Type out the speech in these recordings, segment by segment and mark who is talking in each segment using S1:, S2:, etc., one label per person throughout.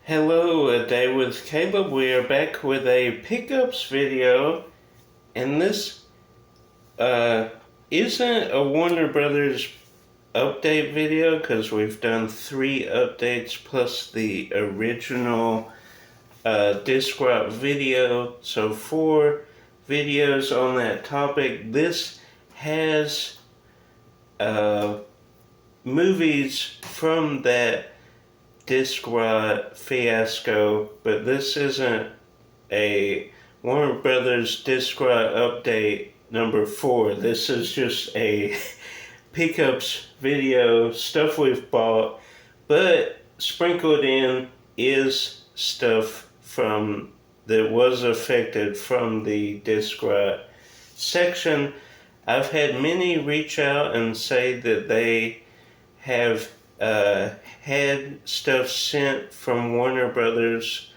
S1: Hello, A Day with Caleb. We are back with a pickups video, and this uh, isn't a Warner Brothers update video because we've done 3 updates plus the original disc rock video, so 4 videos on that topic. This has movies from that disc rod fiasco, but this isn't a Warner Brothers disc rod update number 4. This is just a pickups video, stuff we've bought, but sprinkled in is stuff from that was affected from the disc rod section. I've had many reach out and say that they have had stuff sent from Warner Brothers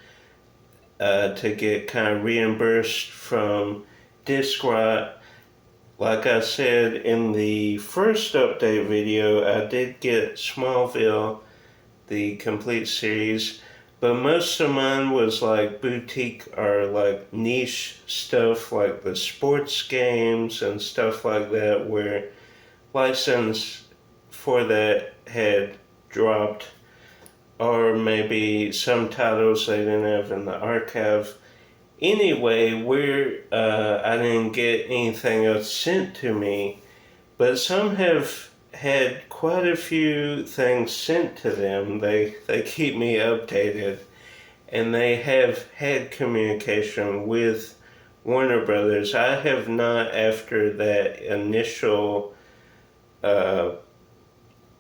S1: to get kind of reimbursed from disc rot. Like I said in the first update video, I did get Smallville, the complete series, but most of mine was like boutique or like niche stuff like the sports games and stuff like that, where license for that had dropped, or maybe some titles they didn't have in the archive. Anyway, I didn't get anything else sent to me, but some have had quite a few things sent to them. They keep me updated, and they have had communication with Warner Brothers. I have not, after that initial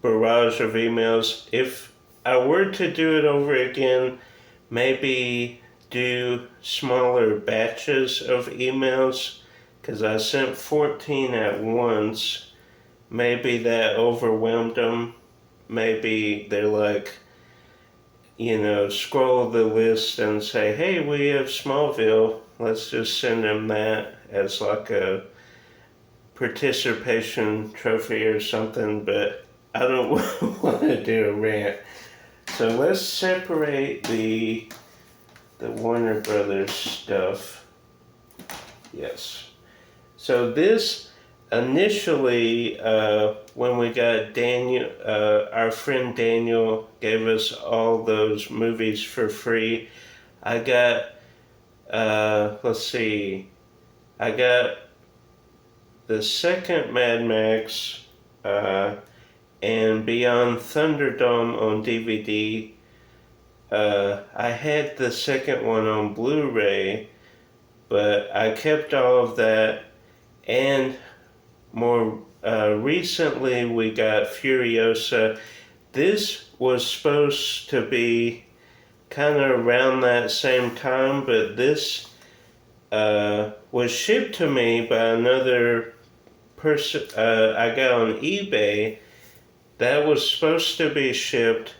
S1: barrage of emails. If I were to do it over again, maybe do smaller batches of emails, because I sent 14 at once. Maybe that overwhelmed them. Maybe they're like, scroll the list and say, hey, we have Smallville. Let's just send them that as like a participation trophy or something, but I don't want to do a rant. So let's separate the Warner Brothers stuff. Yes. So this initially, when we got Daniel, our friend Daniel gave us all those movies for free. I got, I got the second Mad Max, and Beyond Thunderdome on DVD. I had the second one on Blu-ray, but I kept all of that, and more recently we got Furiosa. This was supposed to be kind of around that same time, but this was shipped to me by another person I got on eBay. That was supposed to be shipped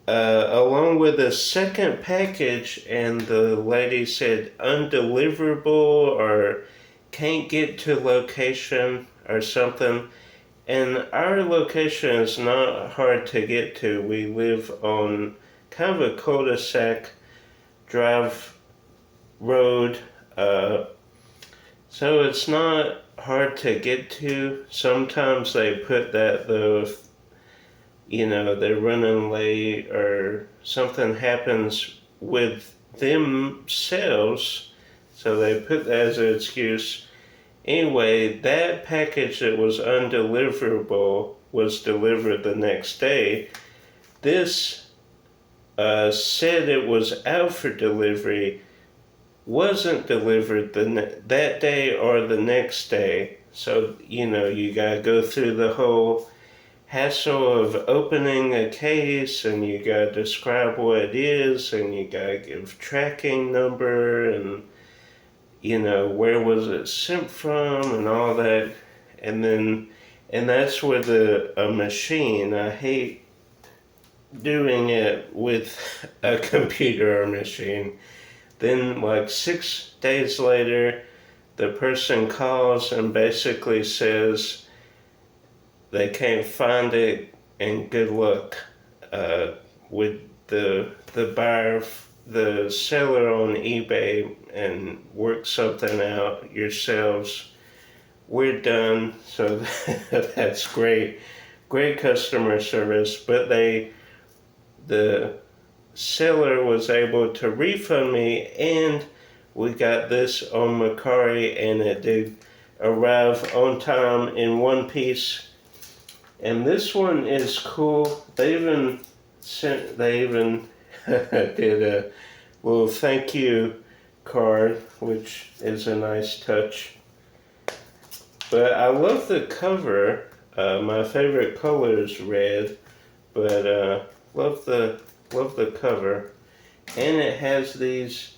S1: along with a second package, and the lady said undeliverable or can't get to location or something. And our location is not hard to get to. We live on kind of a cul-de-sac drive road, so it's not hard to get to. Sometimes they put that though, if they're running late or something happens with themselves, so they put that as an excuse. Anyway, that package that was undeliverable was delivered the next day. This said it was out for delivery, wasn't delivered that day or the next day. So, you gotta go through the whole hassle of opening a case, and you gotta describe what it is, and you gotta give tracking number, and, where was it sent from, and all that. And that's with a machine. I hate doing it with a computer or machine. Then, like 6 days later, the person calls and basically says they can't find it and good luck with the seller on eBay and work something out yourselves. We're done, so that's great. Great customer service, but the seller was able to refund me, and we got this on Macari, and it did arrive on time in one piece. And this one is cool. They even did a little thank you card, which is a nice touch. But I love the cover. My favorite color is red, but love the cover. And it has these.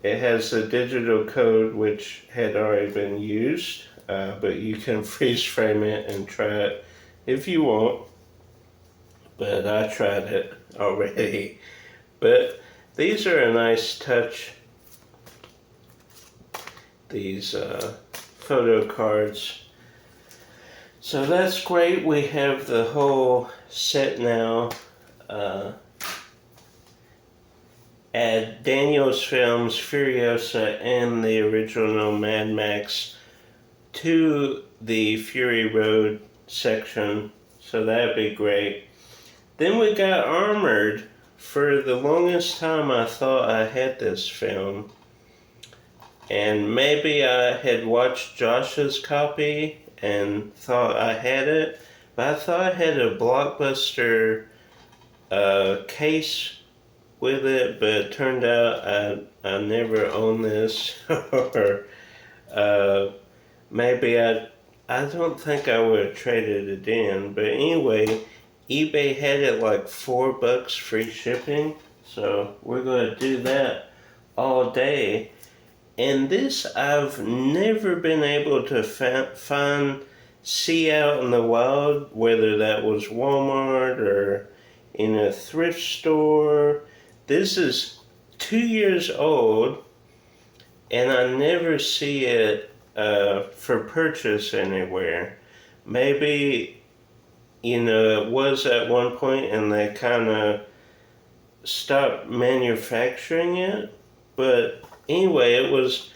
S1: It has the digital code, which had already been used, but you can freeze frame it and try it if you want. But I tried it already. But these are a nice touch. These photo cards. So that's great. We have the whole set now. Add Daniel's Films, Furiosa, and the original Mad Max to the Fury Road section. So that'd be great. Then we got Armored. For the longest time I thought I had this film. And maybe I had watched Josh's copy and thought I had it. But I thought I had a Blockbuster case with it, but it turned out I never owned this. Or maybe I don't think I would have traded it in. But anyway, eBay had it like $4 free shipping. So we're going to do that all day. And this I've never been able to see out in the wild, whether that was Walmart or in a thrift store. This is 2 years old, and I never see it for purchase anywhere. Maybe, it was at one point and they kind of stopped manufacturing it. But anyway, it was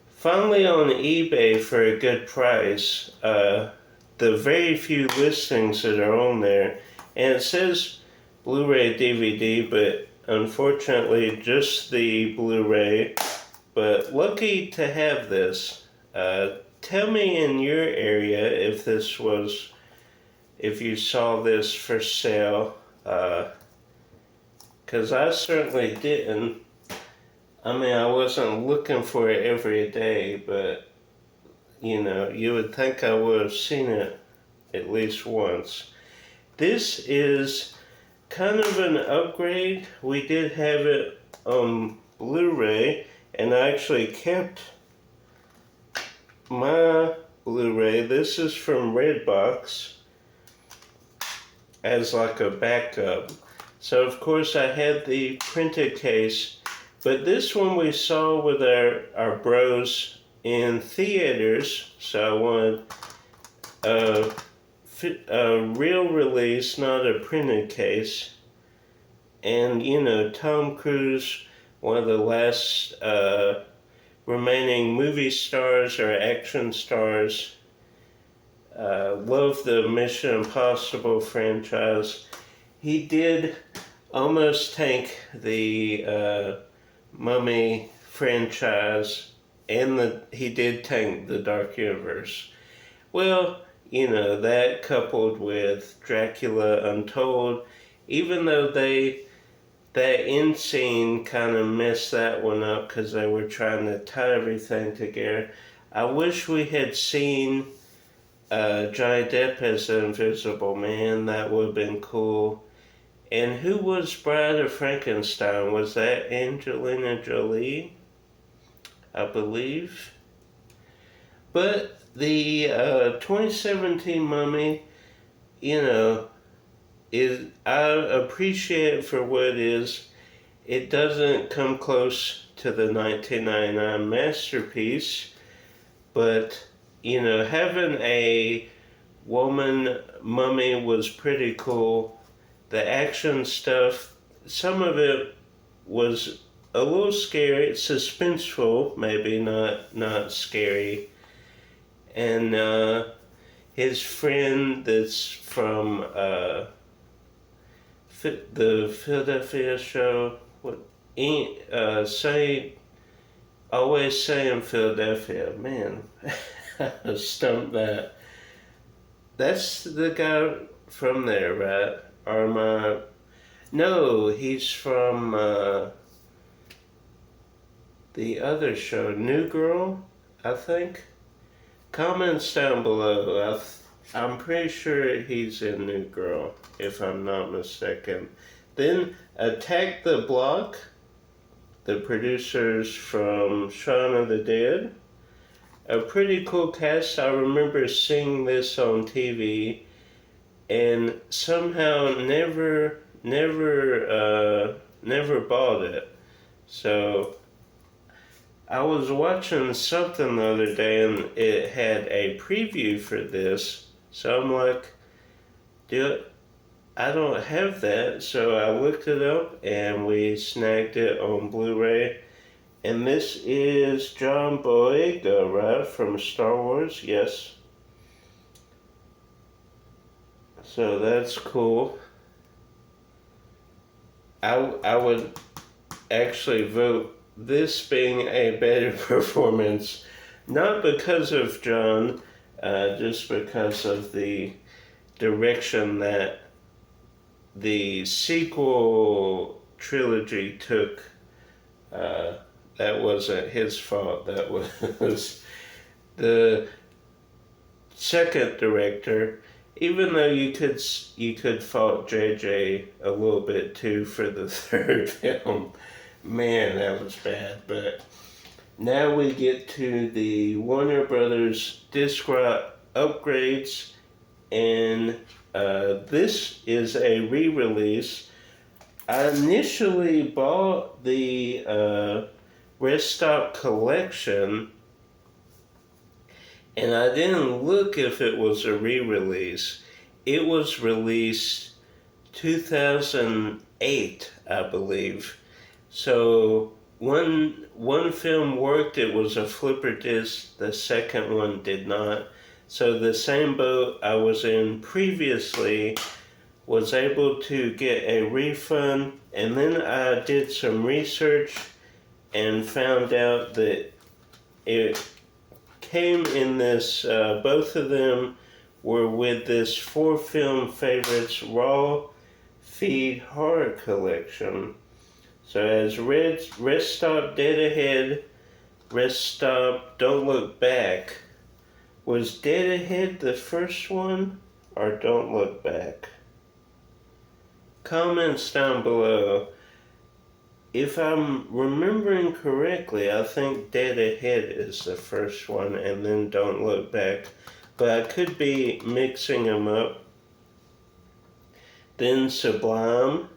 S1: finally on eBay for a good price. The very few listings that are on there, and it says Blu-ray DVD, but unfortunately just the Blu-ray. But lucky to have this. Tell me in your area if you saw this for sale, because I certainly didn't. I mean, I wasn't looking for it every day, but you would think I would have seen it at least once. This is kind of an upgrade. We did have it on Blu-ray, and I actually kept my Blu-ray. This is from Redbox as like a backup. So of course I had the printed case, but this one we saw with our bros in theaters, so I wanted a real release, not a printed case. And Tom Cruise, one of the last remaining movie stars or action stars. Love the Mission Impossible franchise. He did almost tank the Mummy franchise, and he did tank the Dark Universe. Well, that coupled with Dracula Untold, even though that end scene kind of messed that one up because they were trying to tie everything together. I wish we had seen Johnny Depp as the Invisible Man. That would have been cool. And who was Bride of Frankenstein? Was that Angelina Jolie? I believe. But the 2017 Mummy, I appreciate it for what it is. It doesn't come close to the 1999 masterpiece, but having a woman mummy was pretty cool. the action stuff, some of it was a little scary, suspenseful, maybe not scary. And his friend that's from the Philadelphia show, what say always say in Philadelphia, man, I stumped that. That's the guy from there, right? Or am I? No, he's from the other show, New Girl, I think. Comments down below. I'm pretty sure he's in New Girl, if I'm not mistaken. Then Attack the Block, the producers from Shaun of the Dead. A pretty cool cast. I remember seeing this on TV and somehow never bought it. So I was watching something the other day and it had a preview for this. So I'm like, dude, I don't have that. So I looked it up and we snagged it on Blu-ray. And this is John Boyega, right, from Star Wars? Yes. So that's cool. I would actually vote this being a better performance, not because of John, just because of the direction that the sequel trilogy took. That wasn't his fault. That was the second director. Even though you could fault JJ a little bit too for the third film. Man, that was bad. But now we get to the Warner Brothers disc upgrades, and this is a re-release. I initially bought the Rest Stop collection, and I didn't look if it was a re-release. It was released 2008, I believe. So one film worked, it was a flipper disc, the second one did not. So the same boat I was in previously, was able to get a refund, and then I did some research and found out that it came in this, both of them were with this 4 Film Favorites Raw Feed Horror Collection. So as Rest Stop Dead Ahead, Rest Stop Don't Look Back. Was Dead Ahead the first one, or Don't Look Back? Comments down below. If I'm remembering correctly, I think Dead Ahead is the first one and then Don't Look Back. But I could be mixing them up. Then Sublime.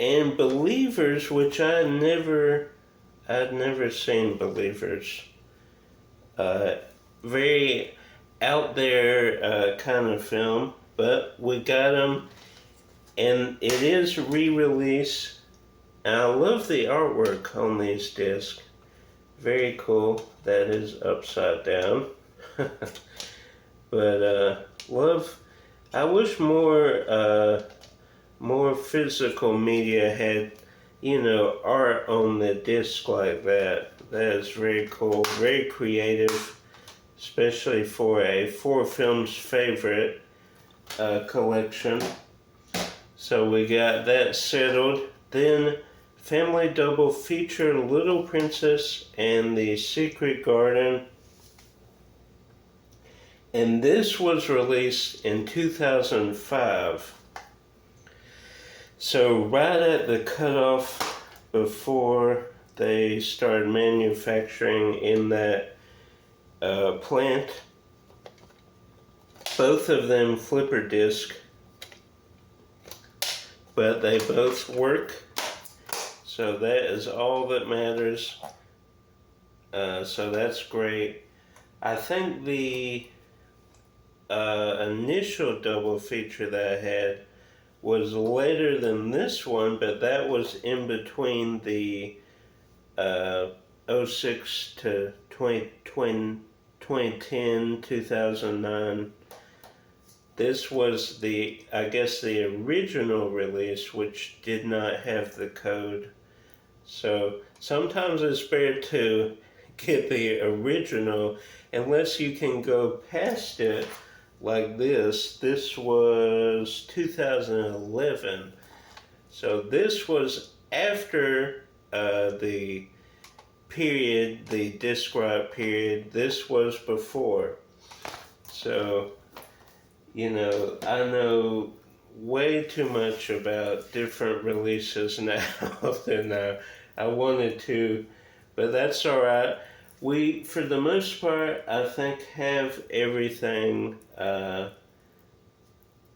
S1: And Believers, which I'd never seen Believers. Very out there kind of film. But we got them. And it is re-release. And I love the artwork on these discs. Very cool. That is upside down. But love. I wish more physical media had, art on the disc like that. That is very cool. Very creative, especially for a 4 Films Favorite collection. So we got that settled. Then family double feature Little Princess and the Secret Garden. And this was released in 2005. So right at the cutoff before they started manufacturing in that plant. Both of them flipper disc, but they both work. So that is all that matters. So that's great. I think the initial double feature that I had was later than this one, but that was in between the uh, '06 to 2010, 2009. This was I guess, the original release, which did not have the code. So sometimes it's better to get the original unless you can go past it like this. This was 2011. So this was after the period, the Discworld period. This was before. So, I know way too much about different releases now than I wanted to, but that's all right. We, for the most part, I think have everything,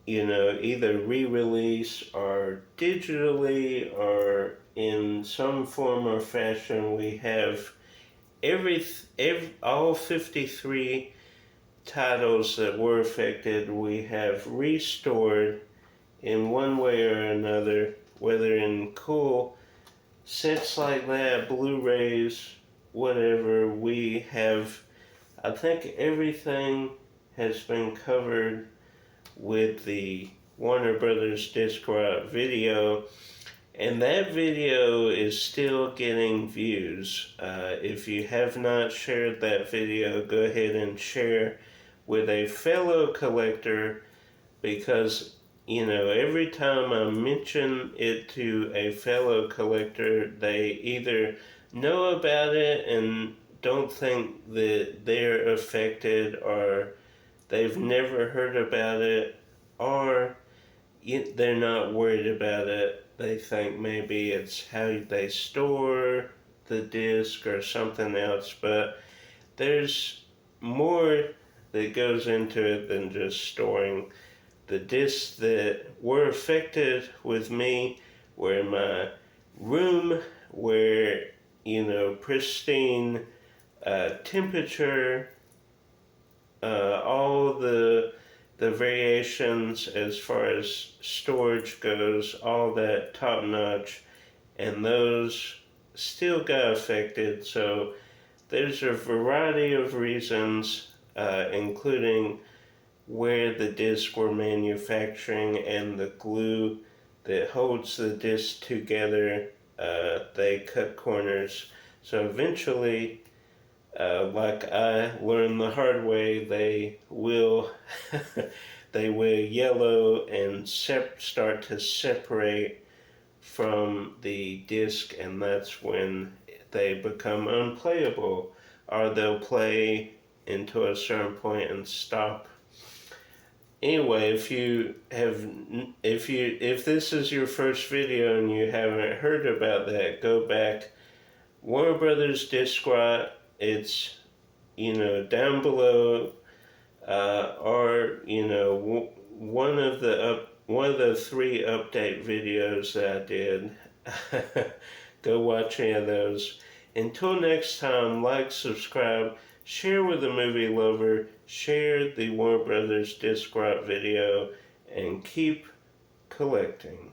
S1: either re-release or digitally or in some form or fashion. We have all 53 titles that were affected. We have restored in one way or another, whether in cool sets like that, Blu-rays, whatever. We have, I think everything has been covered with the Warner Brothers Discworld video, and that video is still getting views. If you have not shared that video, go ahead and share with a fellow collector, because every time I mention it to a fellow collector, they either know about it and don't think that they're affected, or they've never heard about it, or they're not worried about it. They think maybe it's how they store the disc or something else, but there's more that goes into it than just storing. The discs that were affected with me were in my room, where, pristine temperature, all the variations as far as storage goes, all that top notch, and those still got affected. So there's a variety of reasons, including where the discs were manufacturing and the glue that holds the disc together. They cut corners. So eventually, like I learned the hard way, they will they will yellow and start to separate from the disc, and that's when they become unplayable, or they'll play into a certain point and stop. Anyway, if this is your first video and you haven't heard about that, go back. Warner Brothers Discworld, it's down below, or one of the 3 update videos that I did. Go watch any of those. Until next time, like, subscribe, share with a movie lover, share the Warner Brothers Discworld video, and keep collecting.